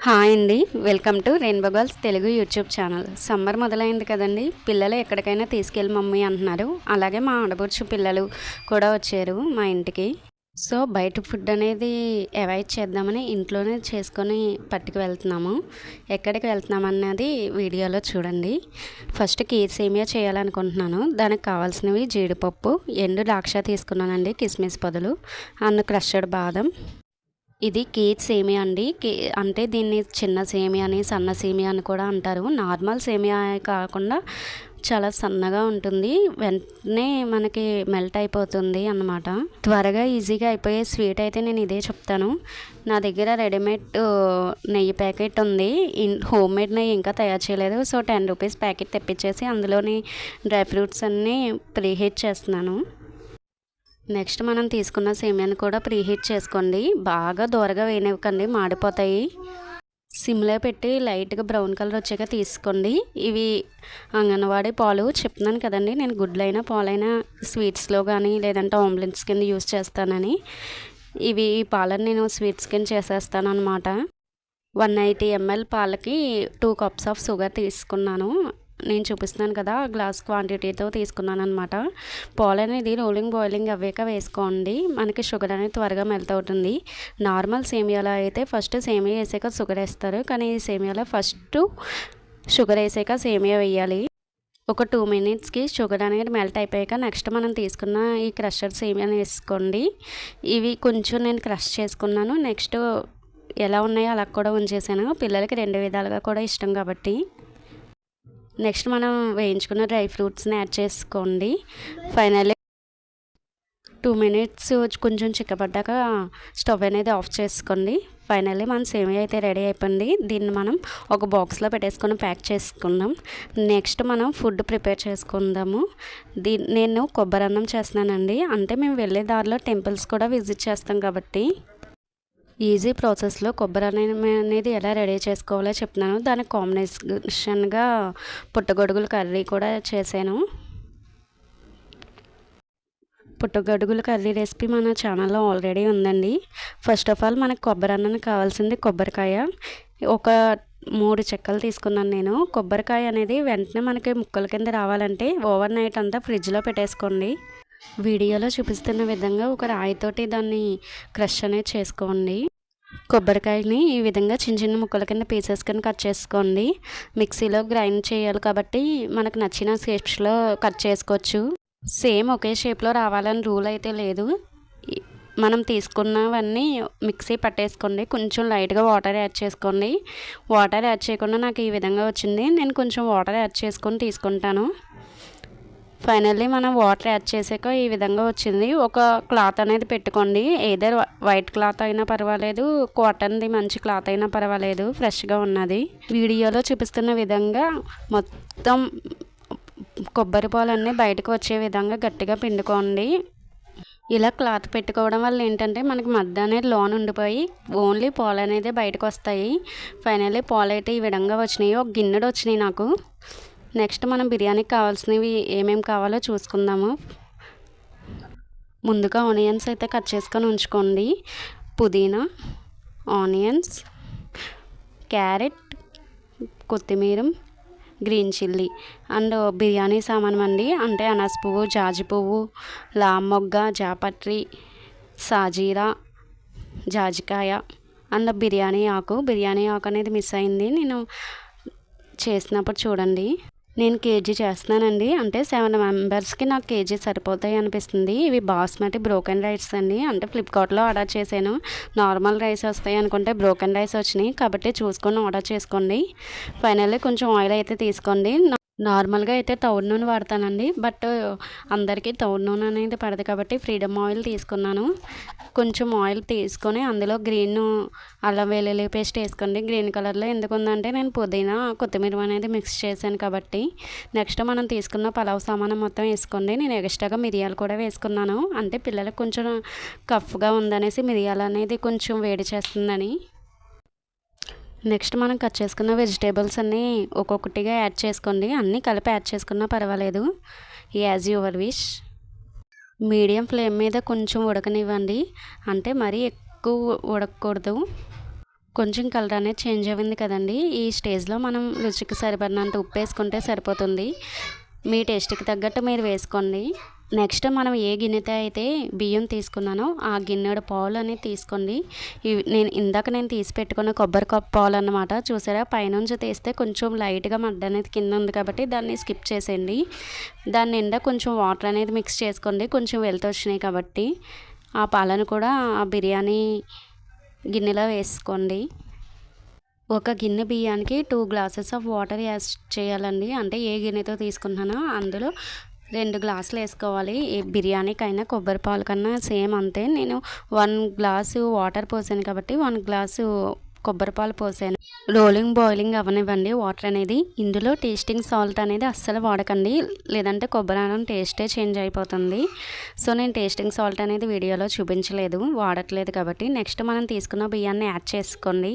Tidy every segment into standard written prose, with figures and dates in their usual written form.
Hi అండి. Welcome to rainbow girls Telugu YouTube channel. Summer మొదలైంది కదండి. పిల్లలు ఎక్కడికైనా తీసుకెళ్ళి మమ్మీ అంటున్నారు. అలాగే మా ఆడపడుచు పిల్లలు కూడా వచ్చారు మా ఇంటికి. సో బయట ఫుడ్ అనేది అవాయిడ్ చేద్దామని ఇంట్లోనే చేసుకొని పట్టుకు వెళ్తున్నాము. ఎక్కడికి వెళ్తున్నామన్నది వీడియోలో చూడండి. ఫస్ట్ కీర్ సేమియా చేయాలనుకుంటున్నాను. దానికి కావాల్సినవి జీడిపప్పు, ఎండు ద్రాక్ష తీసుకున్నానండి, కిస్మిస్ బదులు, అండ్ క్రషడ్ బాదం. ఇది కీర్ సేమియా అండి. అంటే దీన్ని చిన్న సేమియా అని, సన్న సేమియా అని కూడా అంటారు. నార్మల్ సేమియా కాకుండా చాలా సన్నగా ఉంటుంది. వెంటనే మనకి మెల్ట్ అయిపోతుంది అన్నమాట. త్వరగా ఈజీగా అయిపోయే స్వీట్ అయితే నేను ఇదే చెప్తాను. నా దగ్గర రెడీమేడ్ నెయ్యి ప్యాకెట్ ఉంది. హోమ్ మేడ్ నెయ్యి ఇంకా తయారు చేయలేదు. సో 10 రూపీస్ ప్యాకెట్ తెప్పించేసి అందులోని డ్రై ఫ్రూట్స్ అన్నీ ప్రీహీట్ చేస్తున్నాను. నెక్స్ట్ మనం తీసుకున్న సేమియాని కూడా ప్రీహీట్ చేసుకోండి. బాగా దూరగా వేయనివ్వకండి, మాడిపోతాయి. సిమ్లో పెట్టి లైట్గా బ్రౌన్ కలర్ వచ్చాక తీసుకోండి. ఇవి అంగన్వాడీ పాలు చెప్తున్నాను కదండి, నేను గుడ్లైనా పాలైనా స్వీట్స్లో కానీ లేదంటే ఆమ్లెట్స్ కింద యూస్ చేస్తానని. ఈ పాలను నేను స్వీట్స్ కింద చేసేస్తాను అనమాట. 180 ml పాలకి 2 cups ఆఫ్ షుగర్ తీసుకున్నాను. నేను చూపిస్తున్నాను కదా, గ్లాస్ క్వాంటిటీతో తీసుకున్నాను అనమాట. పాలు అనేది రోలింగ్ బాయిలింగ్ అవ్వాక వేసుకోండి. మనకి షుగర్ అనేది త్వరగా మెల్ట్ అవుతుంది. నార్మల్ సేమియాలో అయితే ఫస్ట్ సేమియా వేసాక షుగర్ వేస్తారు, కానీ ఈ సేమియాలో ఫస్ట్ షుగర్ వేసాక సేమియా వేయాలి. ఒక 2 minutesకి షుగర్ అనేది మెల్ట్ అయిపోయాక నెక్స్ట్ మనం తీసుకున్న ఈ క్రషర్ సేమియాని వేసుకోండి. ఇవి కొంచెం నేను క్రష్ చేసుకున్నాను. నెక్స్ట్ ఎలా ఉన్నాయో అలా కూడా ఉంచేసాను. పిల్లలకి 2 విధాలుగా కూడా ఇష్టం కాబట్టి. నెక్స్ట్ మనం వేయించుకున్న డ్రై ఫ్రూట్స్ని యాడ్ చేసుకోండి. ఫైనల్లీ 2 minutes కొంచెం చిక్కబడ్డాక స్టవ్ అనేది ఆఫ్ చేసుకోండి. ఫైనల్లీ మన సేమియా అయితే రెడీ అయిపోయింది. దీన్ని మనం ఒక బాక్స్లో పెట్టేసుకొని ప్యాక్ చేసుకుందాం. నెక్స్ట్ మనం ఫుడ్ ప్రిపేర్ చేసుకుందాము. నేను కొబ్బరి అన్నం చేస్తున్నానండి. అంటే మేము వెళ్ళే దారిలో టెంపుల్స్ కూడా విజిట్ చేస్తాం కాబట్టి ఈజీ ప్రాసెస్లో కొబ్బరి అన్నం అనేది ఎలా రెడీ చేసుకోవాలో చెప్తున్నాను. దానికి కాంబినేషన్గా పుట్టగొడుగుల కర్రీ కూడా చేశాను. పుట్టగొడుగుల కర్రీ రెసిపీ మన ఛానల్లో ఆల్రెడీ ఉందండి. ఫస్ట్ ఆఫ్ ఆల్ మనకు కొబ్బరి అన్నానికి కావాల్సింది కొబ్బరికాయ. ఒక 3 చెక్కలు తీసుకున్నాను నేను. కొబ్బరికాయ అనేది వెంటనే మనకి ముక్కల కింద రావాలంటే ఓవర్ నైట్ అంతా ఫ్రిడ్జ్లో పెట్టేసుకోండి. వీడియోలో చూపిస్తున్న విధంగా ఒక రాయితోటి దాన్ని క్రష్ అనేది చేసుకోండి. కొబ్బరికాయని ఈ విధంగా చిన్న చిన్న ముక్కల కింద పీసెస్ కింద కట్ చేసుకోండి. మిక్సీలో గ్రైండ్ చేయాలి కాబట్టి మనకు నచ్చిన షేప్స్లో కట్ చేసుకోవచ్చు. సేమ్ ఒకే షేప్లో రావాలని రూల్ అయితే లేదు. మనం తీసుకున్నవన్నీ మిక్సీ పట్టేసుకోండి. కొంచెం లైట్గా వాటర్ యాడ్ చేసుకోండి. వాటర్ యాడ్ చేయకుండా నాకు ఈ విధంగా వచ్చింది. నేను కొంచెం వాటర్ యాడ్ చేసుకొని తీసుకుంటాను. ఫైనల్లీ మనం వాటర్ యాడ్ చేసాక ఈ విధంగా వచ్చింది. ఒక క్లాత్ అనేది పెట్టుకోండి. ఏదర్ వైట్ క్లాత్ అయినా పర్వాలేదు, కాటన్ది మంచి క్లాత్ అయినా పర్వాలేదు, ఫ్రెష్గా ఉన్నది. వీడియోలో చూపిస్తున్న విధంగా మొత్తం కొబ్బరి పాలన్నీ బయటకు వచ్చే విధంగా గట్టిగా పిండుకోండి. ఇలా క్లాత్ పెట్టుకోవడం వల్ల ఏంటంటే మనకి మధ్య అనేది లోన్ ఉండిపోయి ఓన్లీ పాలు అనేది బయటకు వస్తాయి. ఫైనల్లీ పాలు అయితే ఈ విధంగా వచ్చినాయి. ఒక గిన్నెడు వచ్చినాయి నాకు. నెక్స్ట్ మనం బిర్యానీకి కావాల్సినవి ఏమేమి కావాలో చూసుకుందాము. ముందుగా ఆనియన్స్ అయితే కట్ చేసుకొని ఉంచుకోండి. పుదీనా, ఆనియన్స్, క్యారెట్, కొత్తిమీర, గ్రీన్ చిల్లీ అండ్ బిర్యానీ సామాన్ అండి. అంటే అనాస పువ్వు, జాజి పువ్వు, లామొగ్గ, జాపత్రి, సాజీరా, జాజికాయ అండ్ బిర్యానీ ఆకు అనేది మిస్ అయింది నేను చేసినప్పుడు చూడండి. నేను కేజీ చేస్తున్నానండి. అంటే 7 మెంబర్స్కి నాకు కేజీ సరిపోతాయి అనిపిస్తుంది. ఇవి బాస్మతి బ్రోకెన్ రైస్ అండి. అంటే ఫ్లిప్కార్ట్లో ఆర్డర్ చేశాను. నార్మల్ రైస్ వస్తాయి అనుకుంటే బ్రోకెన్ రైస్ వచ్చినాయి కాబట్టి చూసుకొని ఆర్డర్ చేసుకోండి. ఫైనల్లీ కొంచెం ఆయిల్ అయితే తీసుకోండి. నార్మల్గా అయితే తౌడు నూనె వాడతానండి, బట్ అందరికీ తౌడు నూనె అనేది పడదు కాబట్టి ఫ్రీడమ్ ఆయిల్ తీసుకున్నాను. కొంచెం ఆయిల్ తీసుకొని అందులో గ్రీన్ అల్లం వెల్లుల్లి పేస్ట్ వేసుకోండి. గ్రీన్ కలర్లో ఎందుకు ఉందంటే నేను పుదీనా, కొత్తిమీర అనేది మిక్స్ చేశాను కాబట్టి. నెక్స్ట్ మనం తీసుకున్న పలావ్ సామాను మొత్తం వేసుకోండి. నేను ఎక్స్ట్రాగా మిరియాలు కూడా వేసుకున్నాను. అంటే పిల్లలకు కొంచెం కఫ్గా ఉందనేసి మిరియాలు అనేది కొంచెం వేడి చేస్తుందని. నెక్స్ట్ మనం కట్ చేసుకున్న వెజిటేబుల్స్ అన్నీ ఒక్కొక్కటిగా యాడ్ చేసుకోండి. అన్నీ కలిపి యాడ్ చేసుకున్నా పర్వాలేదు, as your wish. Medium flame మీద కొంచెం ఉడకనివ్వండి. అంటే మరీ ఎక్కువ ఉడకకూడదు, కొంచెం కలర్ అనేది చేంజ్ అయింది కదండి. ఈ స్టేజ్లో మనం రుచికి సరిపడినంత ఉప్పు వేసుకుంటే సరిపోతుంది. మీ టేస్ట్కి తగ్గట్టు మీరు వేసుకోండి. నెక్స్ట్ మనం ఏ గిన్నెతో అయితే బియ్యం తీసుకున్నానో ఆ గిన్నెడు పాలు అనేది తీసుకోండి. నేను తీసి పెట్టుకున్న కొబ్బరి కప్పు పాలు అన్నమాట. చూసారా, పైనుంచి తీస్తే కొంచెం లైట్గా మడ్డ అనేది కింద ఉంది కాబట్టి దాన్ని స్కిప్ చేసేయండి. దాని నిండా కొంచెం వాటర్ అనేది మిక్స్ చేసుకోండి. కొంచెం వెళ్తూ వచ్చినాయి కాబట్టి ఆ పాలను కూడా ఆ బిర్యానీ గిన్నెలో వేసుకోండి. ఒక గిన్నె బియ్యానికి 2 గ్లాసెస్ ఆఫ్ వాటర్ యాడ్ చేయాలండి. అంటే ఏ గిన్నెతో తీసుకుంటున్నానో అందులో 2 గ్లాసులు వేసుకోవాలి. ఏ బిర్యానీకైనా కొబ్బరి పాలు కన్నా సేమ్ అంతే. నేను 1 గ్లాసు వాటర్ పోసాను కాబట్టి 1 గ్లాసు కొబ్బరి పాలు పోసాను. బాయిలింగ్ అవనివ్వండి వాటర్ అనేది. ఇందులో టేస్టింగ్ సాల్ట్ అనేది అస్సలు వాడకండి, లేదంటే కొబ్బరి అన్నం టేస్టే చేంజ్ అయిపోతుంది. సో నేను టేస్టింగ్ సాల్ట్ అనేది వీడియోలో చూపించలేదు, వాడట్లేదు కాబట్టి. నెక్స్ట్ మనం తీసుకున్న బియ్యాన్ని యాడ్ చేసుకోండి.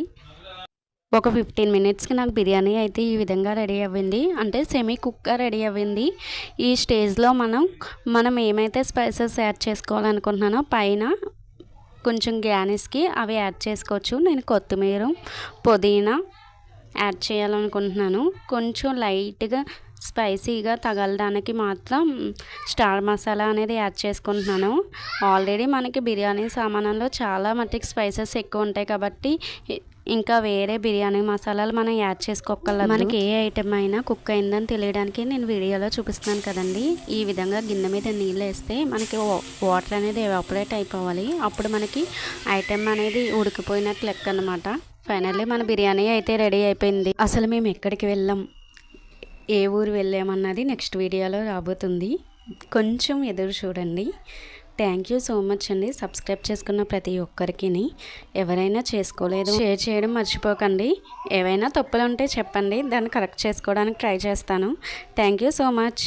ఒక 15 మినిట్స్కి నాకు బిర్యానీ అయితే ఈ విధంగా రెడీ అవ్వింది. అంటే సెమీ కుక్గా రెడీ అవ్వింది. ఈ స్టేజ్లో మనం ఏమైతే స్పైసెస్ యాడ్ చేసుకోవాలనుకుంటున్నానో పైన కొంచెం గ్యానిస్కి అవి యాడ్ చేసుకోవచ్చు. నేను కొత్తిమీర, పుదీనా యాడ్ చేయాలనుకుంటున్నాను. కొంచెం లైట్గా స్పైసీగా తగలడానికి మాత్రం స్టార్ మసాలా అనేది యాడ్ చేసుకుంటున్నాను. ఆల్రెడీ మనకి బిర్యానీ సామాన్లో చాలా మట్టుకు స్పైసెస్ ఎక్కువ ఉంటాయి కాబట్టి ఇంకా వేరే బిర్యానీ మసాలాలు మనం యాడ్ చేసుకోగలం. మనకి ఏ ఐటెం అయినా కుక్ అయిందని తెలియడానికి నేను వీడియోలో చూపిస్తున్నాను కదండి. ఈ విధంగా గిన్నె మీద నీళ్ళు వేస్తే మనకి వాటర్ అనేది ఎవాపరేట్ అయిపోవాలి. అప్పుడు మనకి ఐటెం అనేది ఉడికిపోయినట్లు లెక్క అనమాట. ఫైనల్లీ మన బిర్యానీ అయితే రెడీ అయిపోయింది. అసలు మేము ఎక్కడికి వెళ్ళాం, ఏ ఊరు వెళ్ళామన్నది నెక్స్ట్ వీడియోలో రాబోతుంది. కొంచెం ఎదురు చూడండి. థ్యాంక్ యూ సో మచ్ అండి. సబ్స్క్రైబ్ చేసుకున్న ప్రతి ఒక్కరికి. ఎవరైనా చేసుకోలేదు షేర్ చేయడం మర్చిపోకండి. ఏవైనా తప్పులు ఉంటే చెప్పండి, దాన్ని కరెక్ట్ చేసుకోవడానికి ట్రై చేస్తాను. Thank you so much.